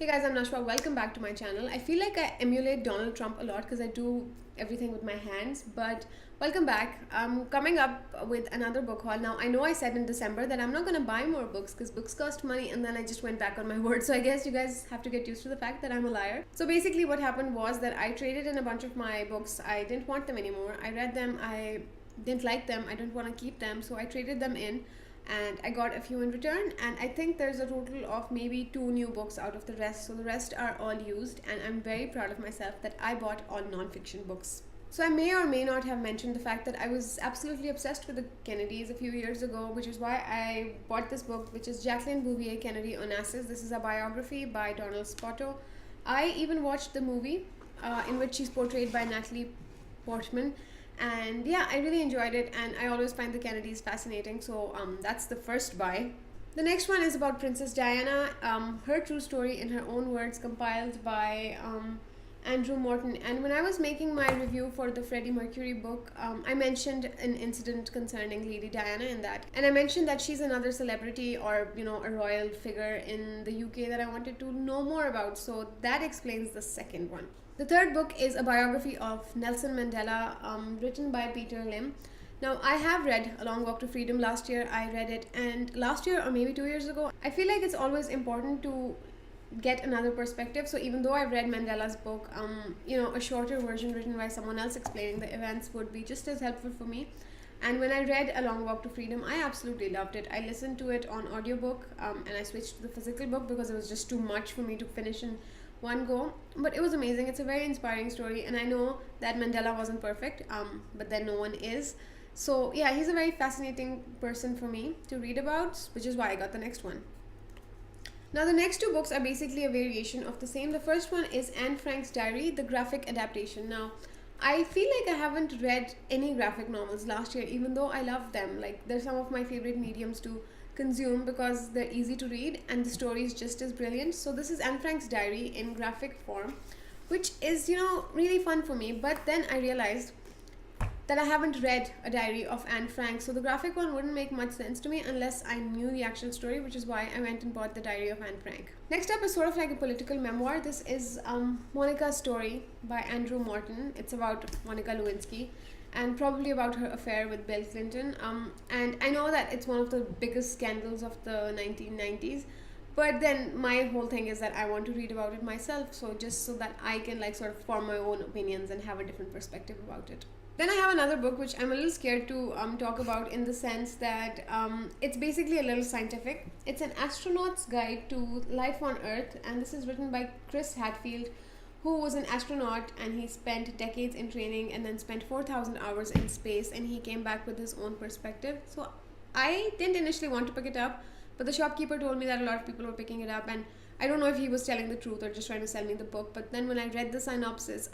Hey guys, I'm Nashwa. Welcome back to my channel. I feel like I emulate Donald Trump a lot because I do everything with my hands, but welcome back. I'm coming up with another book haul. Now, I know I said in December that I'm not going to buy more books because books cost money, and then I just went back on my word. So I guess you guys have to get used to the fact that I'm a liar. So basically, what happened was that I traded in a bunch of my books. I didn't want them anymore. I read them, I didn't like them, I didn't want to keep them, so I traded them in and I got a few in return, and I think there's a total of maybe 2 new books out of the rest, so the rest are all used, and I'm very proud of myself that I bought all non-fiction books. So I may or may not have mentioned the fact that I was absolutely obsessed with the Kennedys a few years ago, which is why I bought this book, which is Jacqueline Bouvier Kennedy Onassis. This is a biography by Donald Spoto. I even watched the movie in which she's portrayed by Natalie Portman, and yeah, I really enjoyed it, and I always find the Kennedys fascinating, so that's the first buy. The next one is about Princess Diana, her true story in her own words, compiled by Andrew Morton. And when I was making my review for the Freddie Mercury book, I mentioned an incident concerning Lady Diana in that, and I mentioned that she's another celebrity, or a royal figure in the UK that I wanted to know more about, so that explains the second one. The third book is a biography of Nelson Mandela, written by Peter Lim. Now, I have read A Long Walk to Freedom last year. I read it, and last year or maybe 2 years ago, I feel like it's always important to get another perspective. So even though I've read Mandela's book, a shorter version written by someone else explaining the events would be just as helpful for me. And when I read A Long Walk to Freedom, I absolutely loved it. I listened to it on audiobook, and I switched to the physical book because it was just too much for me to finish in one go. But it was amazing. It's a very inspiring story, and I know that Mandela wasn't perfect, but then no one is. So yeah, he's a very fascinating person for me to read about, which is why I got the next one. Now, the next 2 books are basically a variation of the same. The first one is Anne Frank's Diary, the graphic adaptation. Now, I feel like I haven't read any graphic novels last year, even though I love them. Like, they're some of my favorite mediums to consume because they're easy to read and the story is just as brilliant. So this is Anne Frank's Diary in graphic form, which is, really fun for me. But then I realized that I haven't read a diary of Anne Frank, so the graphic one wouldn't make much sense to me unless I knew the actual story, which is why I went and bought the diary of Anne Frank. Next up is sort of like a political memoir. This is Monica's Story by Andrew Morton. It's about Monica Lewinsky and probably about her affair with Bill Clinton. And I know that it's one of the biggest scandals of the 1990s, but then my whole thing is that I want to read about it myself, so just so that I can sort of form my own opinions and have a different perspective about it. Then I have another book which I'm a little scared to talk about, in the sense that it's basically a little scientific. It's an astronaut's guide to life on Earth, and this is written by Chris Hadfield, who was an astronaut, and he spent decades in training and then spent 4,000 hours in space, and he came back with his own perspective. So I didn't initially want to pick it up, but the shopkeeper told me that a lot of people were picking it up, and I don't know if he was telling the truth or just trying to sell me the book, but then when I read the synopsis,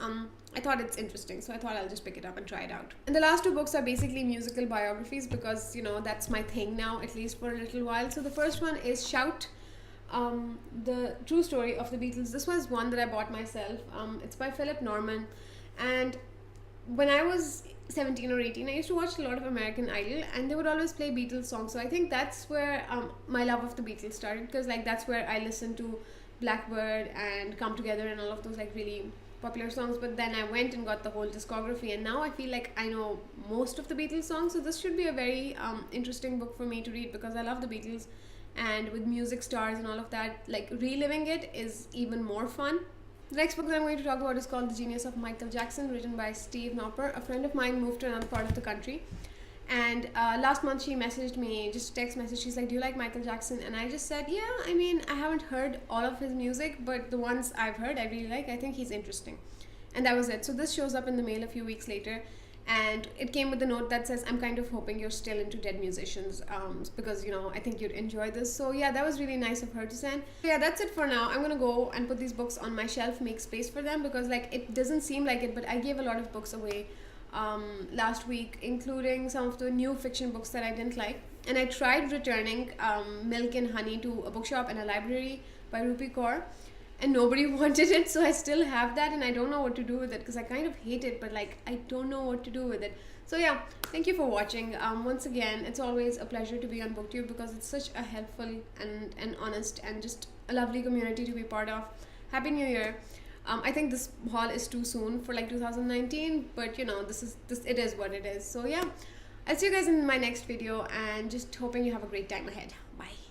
I thought it's interesting, so I thought I'll just pick it up and try it out. And the last 2 books are basically musical biographies because, that's my thing now, at least for a little while. So the first one is Shout, the true story of the Beatles. This was one that I bought myself. It's by Philip Norman, and when I was 17 or 18, I used to watch a lot of American Idol, and they would always play Beatles songs. So I think that's where my love of the Beatles started, because that's where I listened to Blackbird and Come Together and all of those really popular songs. But then I went and got the whole discography, and now I feel like I know most of the Beatles songs. So this should be a very interesting book for me to read because I love the Beatles, and with music stars and all of that, reliving it is even more fun. The next book that I'm going to talk about is called The Genius of Michael Jackson, written by Steve Knopper. A friend of mine moved to another part of the country, and last month she messaged me, just a text message. She's like, do you like Michael Jackson? And I just said, yeah, I haven't heard all of his music, but the ones I've heard I really like. I think he's interesting. And that was it. So this shows up in the mail a few weeks later, and it came with a note that says, I'm kind of hoping you're still into dead musicians, because I think you'd enjoy this. So yeah, that was really nice of her to send. So yeah, that's it for now. I'm gonna go and put these books on my shelf, make space for them, because it doesn't seem like it, but I gave a lot of books away last week, including some of the new fiction books that I didn't like. And I tried returning Milk and Honey to a bookshop and a library by Rupi Kaur, and nobody wanted it, so I still have that, and I don't know what to do with it because I kind of hate it, but I don't know what to do with it. So yeah, thank you for watching. Once again, it's always a pleasure to be on BookTube because it's such a helpful and honest and just a lovely community to be part of. Happy New Year. I think this haul is too soon for like 2019, but you know, this it is what it is. So yeah, I'll see you guys in my next video, and just hoping you have a great time ahead. Bye.